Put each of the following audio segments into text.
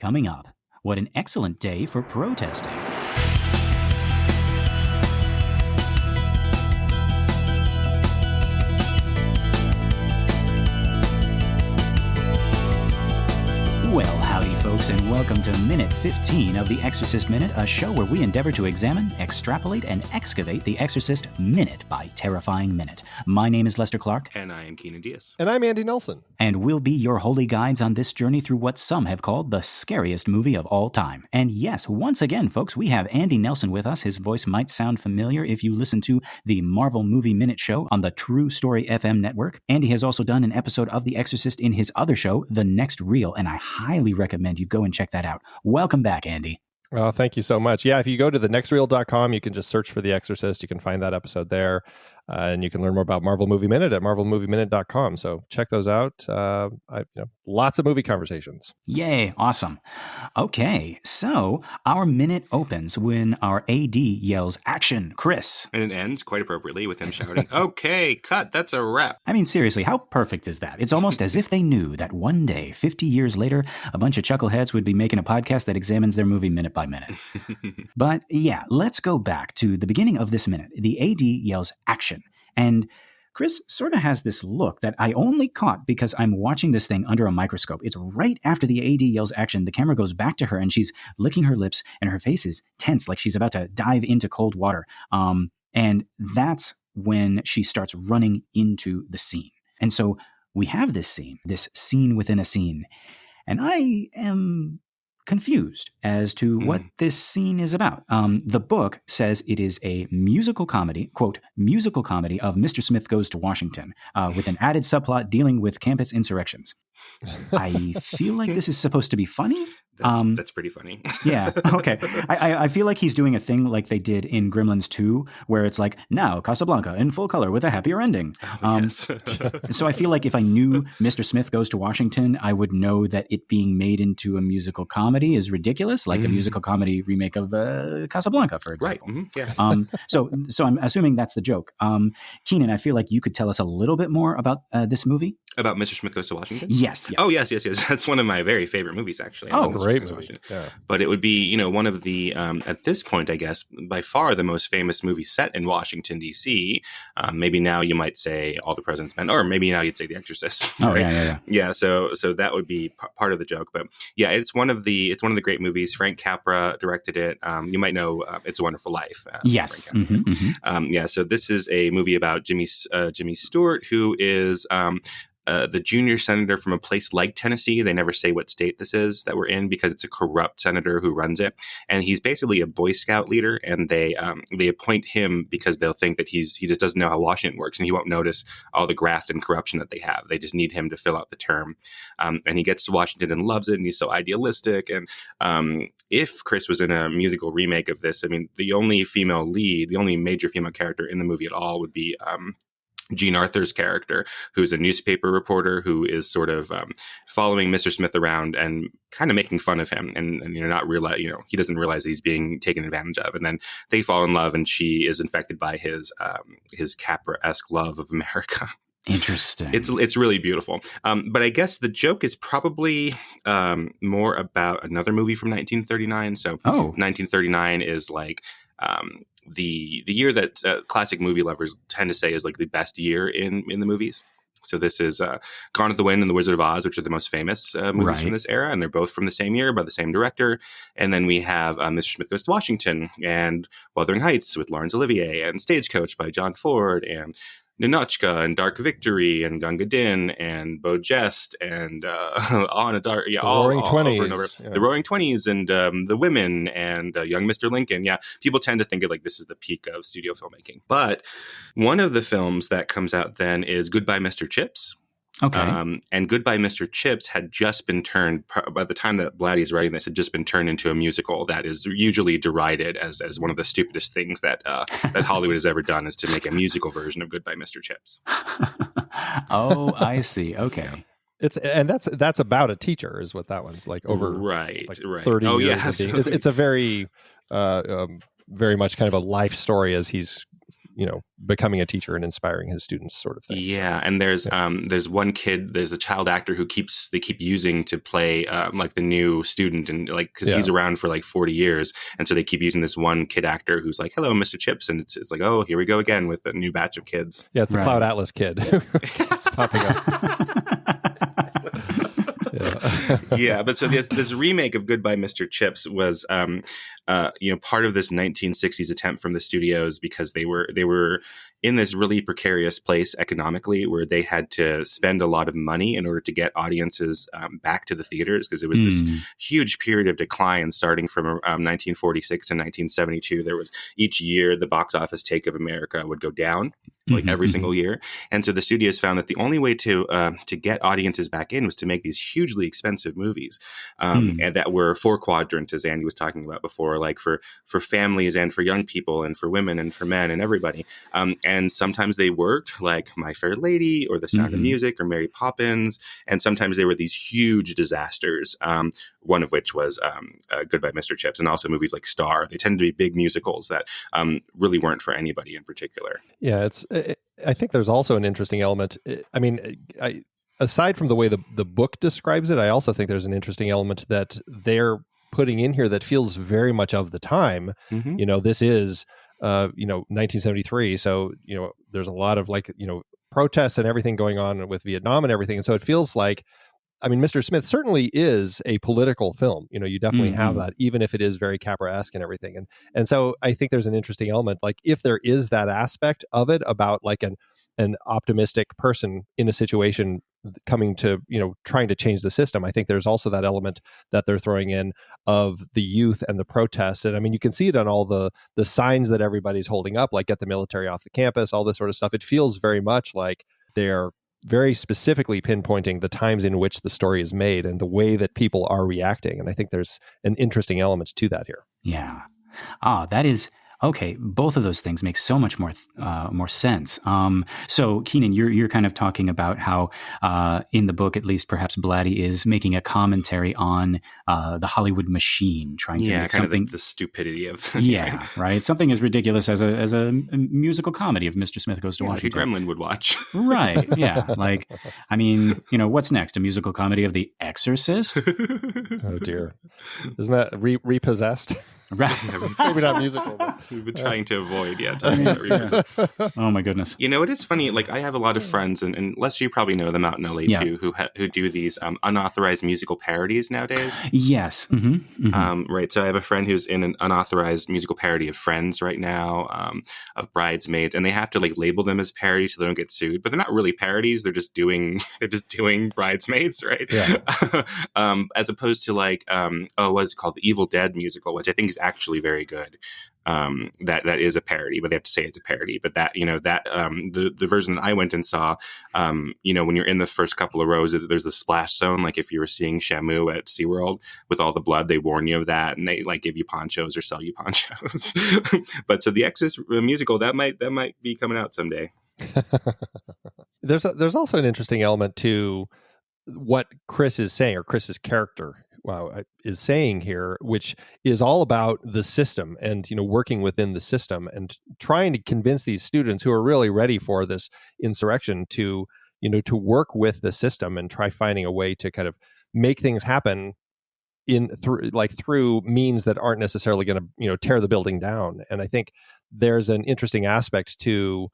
Coming up, what an excellent day for protesting. Well, howdy folks, and welcome to Minute 15 of The Exorcist Minute, a show where we endeavor to examine, extrapolate, and excavate The Exorcist minute by terrifying minute. My name is Lester Clark. And I am Keenan Diaz. And I'm Andy Nelson. And we'll be your holy guides on this journey through what some have called the scariest movie of all time. And yes, once again, folks, we have Andy Nelson with us. His voice might sound familiar if you listen to the Marvel Movie Minute show on the True Story FM network. Andy has also done an episode of The Exorcist in his other show, The Next Reel, and I highly recommend you go and check that out. Welcome back, Andy. Oh, thank you so much. Yeah, if you go to thenextreel.com, you can just search for The Exorcist. You can find that episode there. And you can learn more about Marvel Movie Minute at marvelmovieminute.com. So check those out. Lots of movie conversations. Yay, awesome. Okay, so our minute opens when our AD yells, "Action, Chris." And it ends, quite appropriately, with him shouting, "Okay, cut, that's a wrap." I mean, seriously, how perfect is that? It's almost as if they knew that one day, 50 years later, a bunch of chuckleheads would be making a podcast that examines their movie minute by minute. But yeah, let's go back to the beginning of this minute. The AD yells, "Action." And Chris sort of has this look that I only caught because I'm watching this thing under a microscope. It's right after the AD yells action. The camera goes back to her and she's licking her lips and her face is tense, like she's about to dive into cold water. And that's when she starts running into the scene. And so we have this scene within a scene. And I am confused as to what this scene is about. The book says it is a musical comedy, quote, musical comedy of Mr. Smith Goes to Washington, with an added subplot dealing with campus insurrections. I feel like this is supposed to be funny. That's pretty funny. Yeah. Okay. I feel like he's doing a thing like they did in Gremlins 2, where it's like, now Casablanca in full color with a happier ending. Yes. So I feel like if I knew Mr. Smith Goes to Washington, I would know that it being made into a musical comedy is ridiculous, like a musical comedy remake of Casablanca, for example. Right. Mm-hmm. Yeah. So I'm assuming that's the joke. Keenan, I feel like you could tell us a little bit more about this movie. About Mr. Smith Goes to Washington? Yes. Oh, yes. That's one of my very favorite movies, actually. Oh, great movie. Yeah. But it would be, one of the, at this point, I guess, by far the most famous movie set in Washington, D.C. Maybe now you might say All the President's Men, or maybe now you'd say The Exorcist. Oh, right? yeah. Yeah, so that would be part of the joke. But yeah, it's one of the great movies. Frank Capra directed it. You might know It's a Wonderful Life. Yes. So this is a movie about Jimmy Stewart, who is the junior senator from a place like Tennessee. They never say what state this is that we're in because it's a corrupt senator who runs it. And he's basically a Boy Scout leader. And they appoint him because they'll think that he just doesn't know how Washington works and he won't notice all the graft and corruption that they have. They just need him to fill out the term. And he gets to Washington and loves it. And he's so idealistic. And if Chris was in a musical remake of this, I mean, the only major female character in the movie at all would be Jean Arthur's character, who's a newspaper reporter who is sort of following Mr. Smith around and kind of making fun of him, and not realize, he doesn't realize that he's being taken advantage of, and then they fall in love, and she is infected by his Capra-esque love of America. Interesting. It's really beautiful. But I guess the joke is probably more about another movie from 1939. So 1939 is like the year that classic movie lovers tend to say is like the best year in the movies. So this is Gone with the Wind and The Wizard of Oz, which are the most famous movies from this era. And they're both from the same year by the same director. And then we have Mr. Smith Goes to Washington and Wuthering Heights with Laurence Olivier and Stagecoach by John Ford and Ninotchka and Dark Victory and Gunga Din and Beau Geste and On a Dark, the Roaring Twenties, the Roaring Twenties and The Women and Young Mr. Lincoln. Yeah, people tend to think of like this is the peak of studio filmmaking. But one of the films that comes out then is Goodbye, Mr. Chips. Okay. And Goodbye, Mr. Chips had just been turned, by the time that Blatty's writing this, had just been turned into a musical that is usually derided as one of the stupidest things that Hollywood has ever done, is to make a musical version of Goodbye, Mr. Chips. Oh, I see. Okay. That's about a teacher, is what that one's like, over right. 30 years. Yes. It's a very, very much kind of a life story as he's becoming a teacher and inspiring his students, sort of thing. Yeah, and there's one kid, there's a child actor who they keep using to play like the new student, and like because he's around for like 40 years, and so they keep using this one kid actor who's like, "Hello, Mr. Chips," and it's like, "Oh, here we go again with a new batch of kids." Yeah, it's the Cloud Atlas kid who keeps popping up. Yeah, but so this remake of Goodbye Mr. Chips was part of this 1960s attempt from the studios, because they were in this really precarious place economically, where they had to spend a lot of money in order to get audiences back to the theaters, because it was this huge period of decline starting from 1946 to 1972. There was, each year the box office take of America would go down, like every single year. And so the studios found that the only way to get audiences back in was to make these hugely expensive movies, and that were 4 quadrants, as Andy was talking about before, like for families and for young people and for women and for men and everybody. And sometimes they worked, like My Fair Lady or The Sound of Music or Mary Poppins. And sometimes they were these huge disasters, one of which was Goodbye Mr. Chips, and also movies like Star. They tend to be big musicals that really weren't for anybody in particular. Yeah, I think there's also an interesting element. I mean, aside from the way the book describes it, I also think there's an interesting element that they're putting in here that feels very much of the time. This is 1973, so there's a lot of protests and everything going on with Vietnam and everything, and so it feels like, I mean, Mr. Smith certainly is a political film. You definitely have that, even if it is very Capra-esque and everything. And so I think there's an interesting element, like if there is that aspect of it about like an optimistic person in a situation coming to, trying to change the system. I think there's also that element that they're throwing in of the youth and the protests. And I mean, you can see it on all the signs that everybody's holding up, like get the military off the campus, all this sort of stuff. It feels very much like they're very specifically pinpointing the times in which the story is made and the way that people are reacting. And I think there's an interesting element to that here. Yeah. That is... Okay, both of those things make so much more sense. So, Keenan, you're kind of talking about how in the book, at least, perhaps Blatty is making a commentary on the Hollywood machine, trying to make kind something of the stupidity of right. Something as ridiculous as a musical comedy of Mr. Smith Goes to Washington. Like a Gremlin would watch, right? Yeah, like I mean, what's next? A musical comedy of The Exorcist? Oh dear, isn't that repossessed? Right. Maybe not musical, but we've been trying to avoid talking about repossession. Oh my goodness. It is funny, like I have a lot of friends, and Lester, you probably know them out in LA too, who do these unauthorized musical parodies nowadays. Yes. Right. So I have a friend who's in an unauthorized musical parody of Friends right now, of Bridesmaids, and they have to like label them as parodies so they don't get sued, but they're not really parodies. They're just doing Bridesmaids, right? Yeah. As opposed to like what's it called, the Evil Dead musical, which I think is actually very good. That is a parody, but they have to say it's a parody. But that the version that I went and saw, when you're in the first couple of rows, there's the splash zone. Like if you were seeing Shamu at SeaWorld with all the blood, they warn you of that, and they like give you ponchos or sell you ponchos. But so the Exorcist musical that might be coming out someday. There's also an interesting element to what Chris is saying, or Chris's character is saying here, which is all about the system and working within the system and trying to convince these students who are really ready for this insurrection to work with the system and try finding a way to kind of make things happen through means that aren't necessarily going to tear the building down. And I think there's an interesting aspect to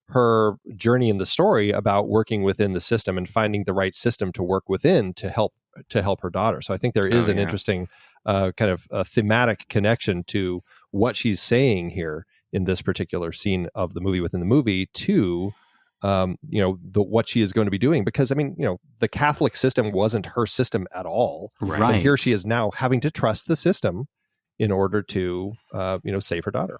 her journey in the story about working within the system and finding the right system to work within to help her daughter. So I think there is an interesting kind of a thematic connection to what she's saying here in this particular scene of the movie within the movie to what she is going to be doing, because I mean, the Catholic system wasn't her system at all. Right. But here she is now having to trust the system in order to save her daughter.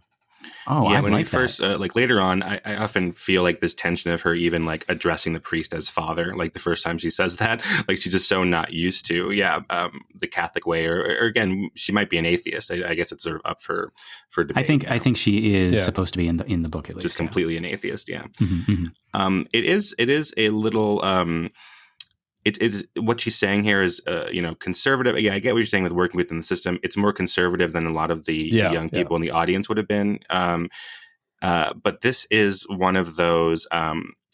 Oh, yeah. I When like we first, like later on, I often feel like this tension of her even like addressing the priest as father. Like the first time she says that, like she's just so not used to, the Catholic way, or again, she might be an atheist. I guess it's sort of up for debate. I think she is supposed to be in the book at least. Just completely an atheist. Yeah. Mm-hmm. It is a little. It is what she's saying here is, conservative. Yeah, I get what you're saying with working within the system. It's more conservative than a lot of the young people in the audience would have been. But this is one of those.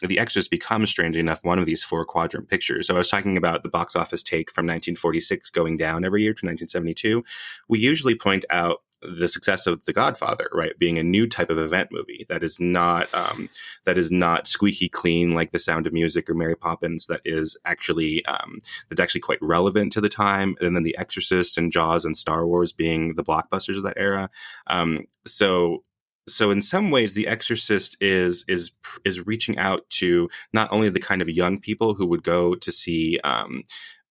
The Exorcist becomes, strangely enough, one of these 4-quadrant pictures. So I was talking about the box office take from 1946 going down every year to 1972. We usually point out the success of The Godfather, right, being a new type of event movie that is not squeaky clean like The Sound of Music or Mary Poppins. That's actually quite relevant to the time. And then The Exorcist and Jaws and Star Wars being the blockbusters of that era. So in some ways, The Exorcist is reaching out to not only the kind of young people who would go to see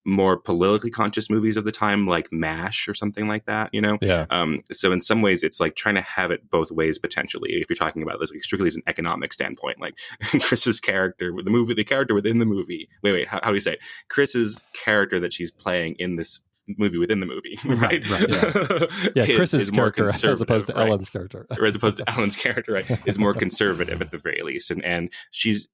more politically conscious movies of the time, like MASH or something like that, Yeah. So in some ways, it's like trying to have it both ways potentially. If you're talking about this like, strictly as an economic standpoint, like Chris's character, the character within the movie. Wait, how do you say it? Chris's character that she's playing in this movie within the movie, right? Yeah, Chris's character as opposed to right? Ellen's character. Or as opposed to Ellen's character, right, is more conservative at the very least. And she's,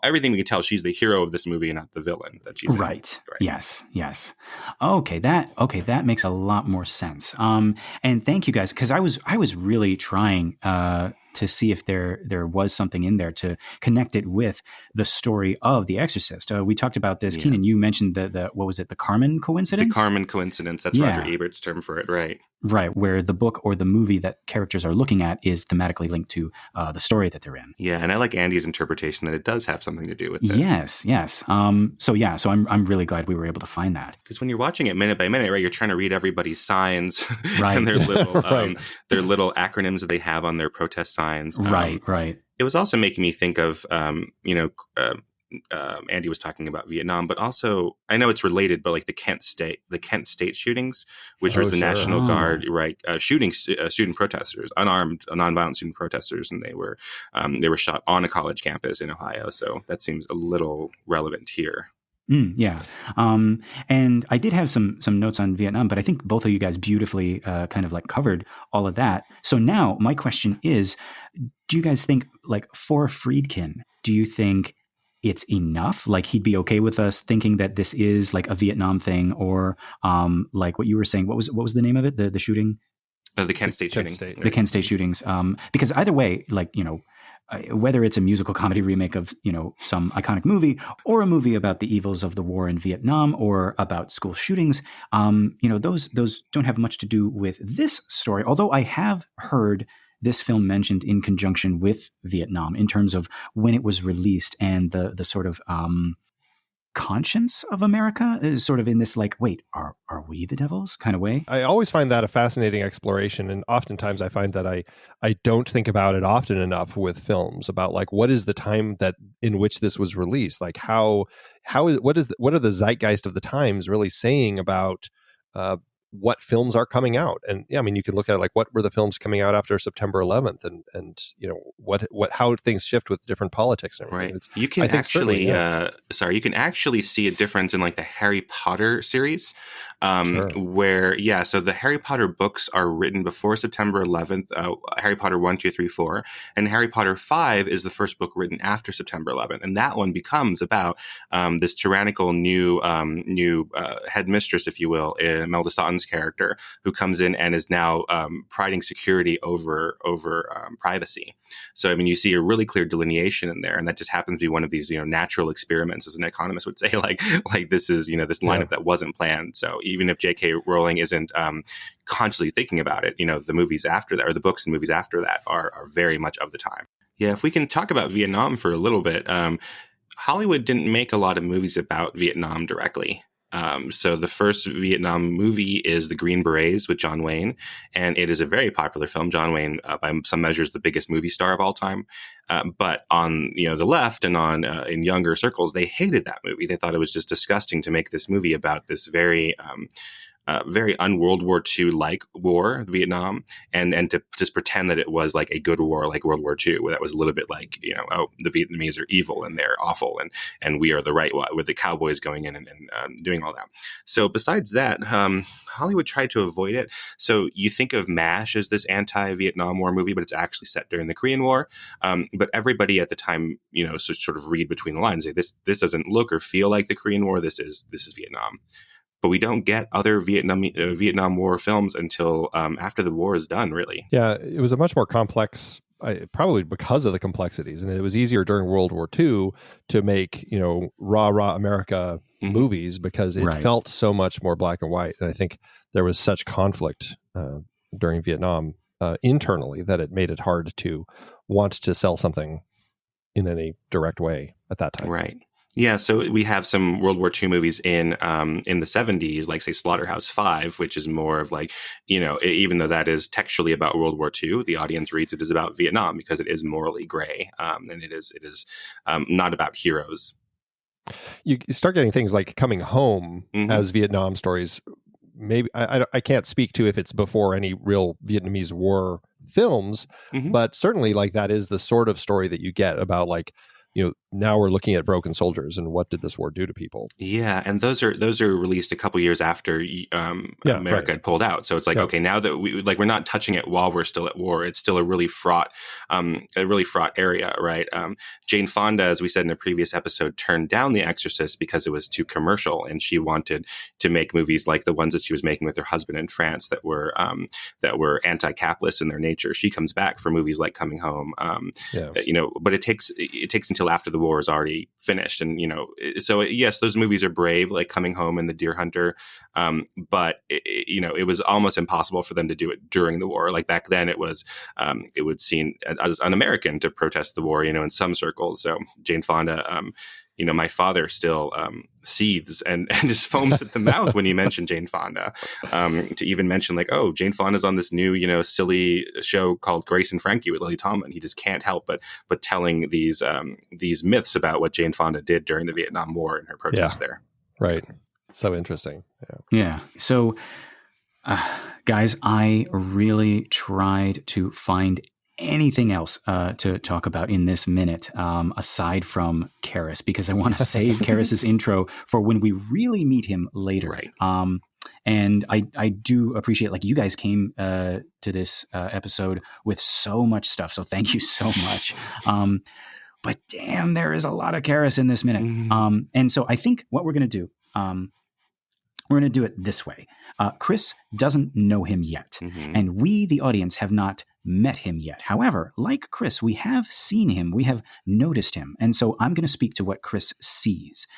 everything we can tell, she's the hero of this movie and not the villain that she's right. In. Right. Yes. Okay, that makes a lot more sense. And thank you guys, because I was really trying to see if there was something in there to connect it with the story of The Exorcist. We talked about this. Yeah. Keenan, you mentioned the what was it? The Carmen coincidence? The Carmen coincidence. That's Roger Ebert's term for it, right? Right, where the book or the movie that characters are looking at is thematically linked to the story that they're in. Yeah, and I like Andy's interpretation that it does have something to do with it. Yes. So I'm really glad we were able to find that. Because when you're watching it minute by minute, right, you're trying to read everybody's signs right. and their little their little acronyms that they have on their protest signs. Right. It was also making me think of Andy was talking about Vietnam, but also I know it's related, but like the Kent State shootings, which was the National Guard, right, shooting student protesters, unarmed, nonviolent student protesters, and they were shot on a college campus in Ohio. So that seems a little relevant here. Yeah. And I did have some notes on Vietnam, but I think both of you guys beautifully kind of like covered all of that. So now my question is, do you guys think, like, for Friedkin, do you think it's enough? Like, he'd be okay with us thinking that this is like a Vietnam thing, or like what you were saying, what was the name of it? The shooting? The Kent State shooting. The Kent State shootings. Because either way, like, whether it's a musical comedy remake of, some iconic movie, or a movie about the evils of the war in Vietnam, or about school shootings, those don't have much to do with this story. Although I have heard this film mentioned in conjunction with Vietnam in terms of when it was released and the sort of conscience of America is sort of in this like, wait, are we the devils kind of way? I always find that a fascinating exploration, and oftentimes I find that I don't think about it often enough with films about like what is the time that in which this was released, like what are the zeitgeist of the times really saying about what films are coming out. And yeah, I mean, you can look at it like what were the films coming out after September 11th, and how things shift with different politics and everything. Right. You can you can actually see a difference in like the Harry Potter series, where so the Harry Potter books are written before September 11th. Harry Potter 1, 2, 3, 4, and Harry Potter 5 is the first book written after September 11th, and that one becomes about this tyrannical new headmistress, if you will, Imelda Staunton's character, who comes in and is now priding security over privacy. So, I mean, you see a really clear delineation in there, and that just happens to be one of these, natural experiments, as an economist would say, like this is, this lineup that wasn't planned. So even if J.K. Rowling isn't consciously thinking about it, the movies after that, or the books and movies after that, are very much of the time. Yeah, if we can talk about Vietnam for a little bit, Hollywood didn't make a lot of movies about Vietnam directly. So the first Vietnam movie is The Green Berets with John Wayne, and it is a very popular film. John Wayne, by some measures, the biggest movie star of all time. But on the left and on in younger circles, they hated that movie. They thought it was just disgusting to make this movie about this very un-World War II like war, Vietnam, and to just pretend that it was like a good war like World War II, where that was a little bit like, the Vietnamese are evil and they're awful and we are the right one, with the cowboys going in and doing all that. So besides that, Hollywood tried to avoid it. So you think of MASH as this anti-Vietnam War movie, but it's actually set during the Korean War. But everybody at the time, sort of read between the lines, say this doesn't look or feel like the Korean War. This is Vietnam. But we don't get other Vietnam War films until after the war is done, really. Yeah, it was a much more complex probably because of the complexities, and it was easier during World War II to make raw America movies because it felt so much more black and white. And I think there was such conflict during Vietnam internally that it made it hard to want to sell something in any direct way at that time. Right. Yeah, so we have some World War II movies in the 70s, like say Slaughterhouse-Five, which is more of like, even though that is textually about World War II, the audience reads it as about Vietnam because it is morally gray, and it is not about heroes. You start getting things like Coming Home as Vietnam stories. Maybe I can't speak to if it's before any real Vietnamese War films, but certainly like that is the sort of story that you get about like, now we're looking at broken soldiers and what did this war do to people? Yeah, and those are released a couple years after America had pulled out. So it's like, okay, now that we're not touching it while we're still at war. It's still a really fraught area, right? Jane Fonda, as we said in a previous episode, turned down The Exorcist because it was too commercial, and she wanted to make movies like the ones that she was making with her husband in France that were anti-capitalist in their nature. She comes back for movies like Coming Home, but it takes until after the war is already finished. And, so yes, those movies are brave, like Coming Home and The Deer Hunter. But it was almost impossible for them to do it during the war. Like back then it would seem as un-American to protest the war, in some circles. So Jane Fonda, my father still seethes and just foams at the mouth when you mention Jane Fonda. To even mention like, oh, Jane Fonda's on this new, silly show called Grace and Frankie with Lily Tomlin. He just can't help but telling these myths about what Jane Fonda did during the Vietnam War and her protest there. Right. So interesting. Yeah. So, guys, I really tried to find anything else to talk about in this minute aside from Karras, because I want to save Karras's intro for when we really meet him later. Right. And I do appreciate, like, you guys came to this episode with so much stuff. So thank you so much. But damn, there is a lot of Karras in this minute. And so I think what we're going to do, we're going to do it this way. Chris doesn't know him yet. And we, the audience, have not met him yet. However, like Chris, we have seen him. We have noticed him. And so I'm going to speak to what Chris sees.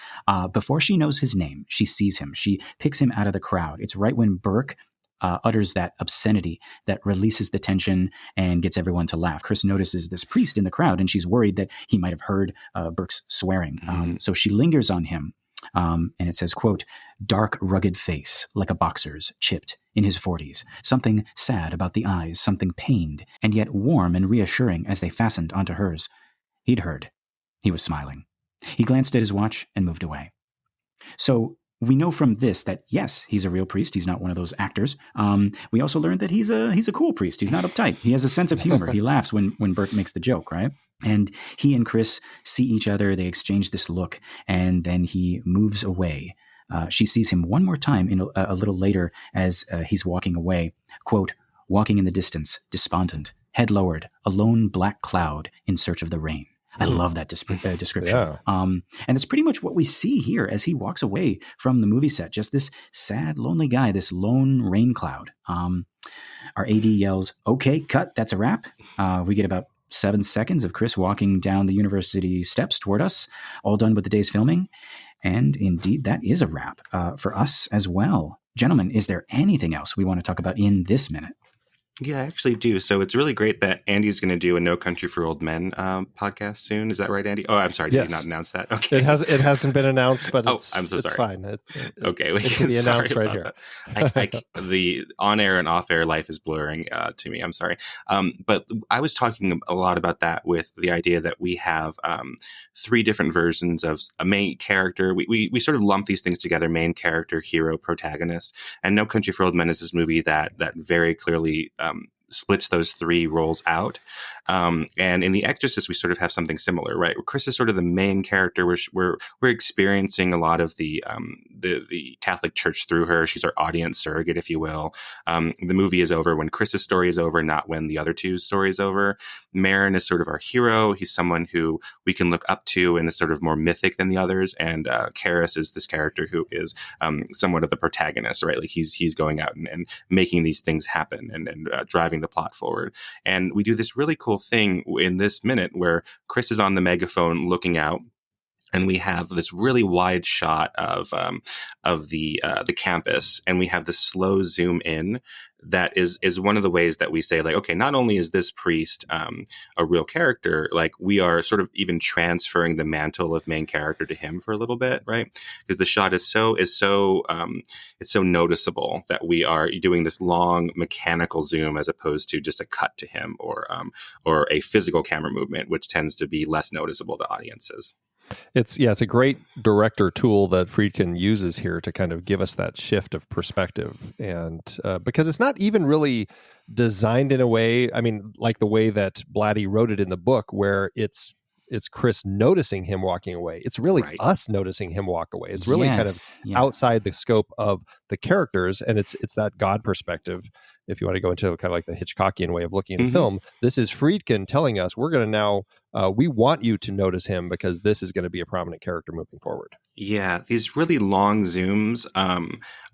Before she knows his name, she sees him. She picks him out of the crowd. It's right when Burke utters that obscenity that releases the tension and gets everyone to laugh. Chris notices this priest in the crowd, and she's worried that he might have heard Burke's swearing. So she lingers on him. And it says, quote, dark, rugged face, like a boxer's, chipped, in his 40s. Something sad about the eyes, something pained, and yet warm and reassuring as they fastened onto hers. He'd heard. He was smiling. He glanced at his watch and moved away. So we know from this that, yes, he's a real priest. He's not one of those actors. We also learned that he's a cool priest. He's not uptight. He has a sense of humor. He laughs when Bert makes the joke, right? And he and Chris see each other. They exchange this look, and then he moves away. She sees him one more time a little later as he's walking away. Quote, walking in the distance, despondent, head lowered, a lone black cloud in search of the rain. I love that description. Yeah. And it's pretty much what we see here as he walks away from the movie set. Just this sad, lonely guy, this lone rain cloud. Our AD yells, okay, cut, that's a wrap. We get about 7 seconds of Chris walking down the university steps toward us, all done with the day's filming. And indeed, that is a wrap for us as well. Gentlemen, is there anything else we want to talk about in this minute? Yeah, I actually do. So it's really great that Andy's going to do a No Country for Old Men podcast soon. Is that right, Andy? Oh, I'm sorry. Did you not announce that? Okay. It hasn't been announced, but I'm so sorry. It's fine. Okay. It can be announced right here. The on-air and off-air life is blurring to me. I'm sorry. But I was talking a lot about that with the idea that we have 3 different versions of a main character. We sort of lump these things together: main character, hero, protagonist. And No Country for Old Men is this movie that very clearly splits those 3 roles out. And in The Exorcist, we sort of have something similar, right? Chris is sort of the main character. We're experiencing a lot of the Catholic Church through her. She's our audience surrogate, if you will. The movie is over when Chris's story is over, not when the other 2's story is over. Marin is sort of our hero. He's someone who we can look up to and is sort of more mythic than the others. And Karras is this character who is somewhat of the protagonist, right? Like he's going out and making these things happen and driving the plot forward. And we do this really cool beautiful thing in this minute where Chris is on the megaphone looking out. And we have this really wide shot of the campus, and we have the slow zoom in. That is one of the ways that we say, like, okay, not only is this priest a real character, like we are sort of even transferring the mantle of main character to him for a little bit, right? Because the shot is so noticeable that we are doing this long mechanical zoom as opposed to just a cut to him or a physical camera movement, which tends to be less noticeable to audiences. It's a great director tool that Friedkin uses here to kind of give us that shift of perspective, and because it's not even really designed in a way, I mean, like the way that Blatty wrote it in the book, where it's Chris noticing him walking away. It's really us noticing him walk away. It's really kind of outside the scope of the characters, and it's that God perspective. If you want to go into kind of like the Hitchcockian way of looking at the film, this is Friedkin telling us we're going to now, we want you to notice him because this is going to be a prominent character moving forward. Yeah, these really long zooms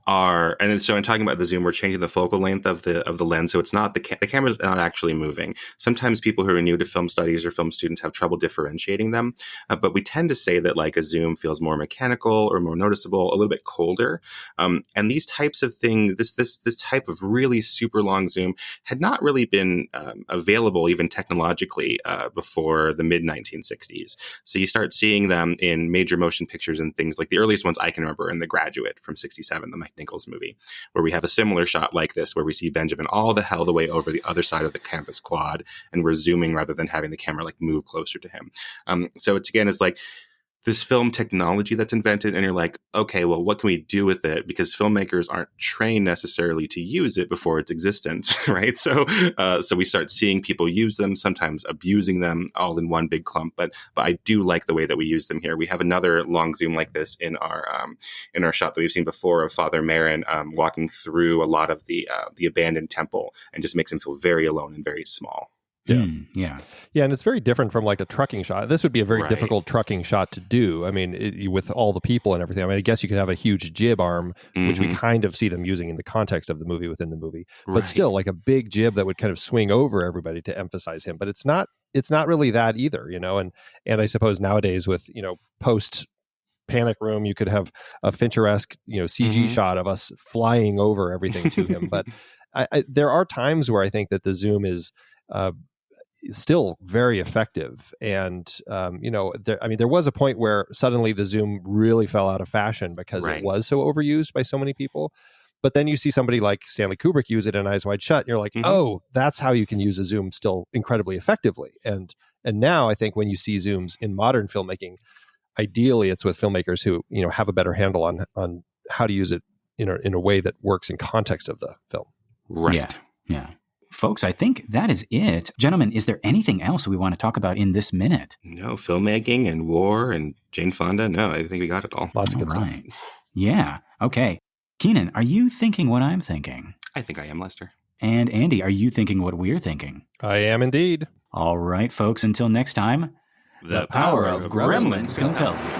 are, and so in talking about the zoom, we're changing the focal length of the lens, so it's not the camera's not actually moving. Sometimes people who are new to film studies or film students have trouble differentiating them, but we tend to say that like a zoom feels more mechanical or more noticeable, a little bit colder. And these types of things, this type of really super long zoom had not really been available even technologically before the mid 1960s. So you start seeing them in major motion pictures and things like the earliest ones I can remember in The Graduate from 1967, the Mike Nichols movie, where we have a similar shot like this, where we see Benjamin all the hell the way over the other side of the campus quad, and we're zooming rather than having the camera like move closer to him. So it's like this film technology that's invented, and you're like, okay, well, what can we do with it? Because filmmakers aren't trained necessarily to use it before its existence, right? So we start seeing people use them, sometimes abusing them all in one big clump. But I do like the way that we use them here. We have another long zoom like this in our shot that we've seen before of Father Marin walking through a lot of the abandoned temple, and just makes him feel very alone and very small. Yeah, and it's very different from like a trucking shot. This would be a very difficult trucking shot to do. I mean, with all the people and everything. I mean, I guess you could have a huge jib arm, which we kind of see them using in the context of the movie within the movie, but still like a big jib that would kind of swing over everybody to emphasize him. But it's not really that either, you know. And I suppose nowadays with, you know, post Panic Room, you could have a Fincher-esque, you know, CG shot of us flying over everything to him. But there are times where I think that the zoom is still very effective. And, you know, there was a point where suddenly the zoom really fell out of fashion because it was so overused by so many people. But then you see somebody like Stanley Kubrick use it in Eyes Wide Shut, and you're like, oh, that's how you can use a zoom still incredibly effectively. And now I think when you see zooms in modern filmmaking, ideally it's with filmmakers who, you know, have a better handle on how to use it in a way that works in context of the film. Right. Yeah. Folks, I think that is it. Gentlemen, is there anything else we want to talk about in this minute? No, filmmaking and war and Jane Fonda. No, I think we got it all. Lots of good stuff. Yeah. Okay. Keenan, are you thinking what I'm thinking? I think I am, Lester. And Andy, are you thinking what we're thinking? I am indeed. All right, folks, until next time, The power of Gremlins compels you.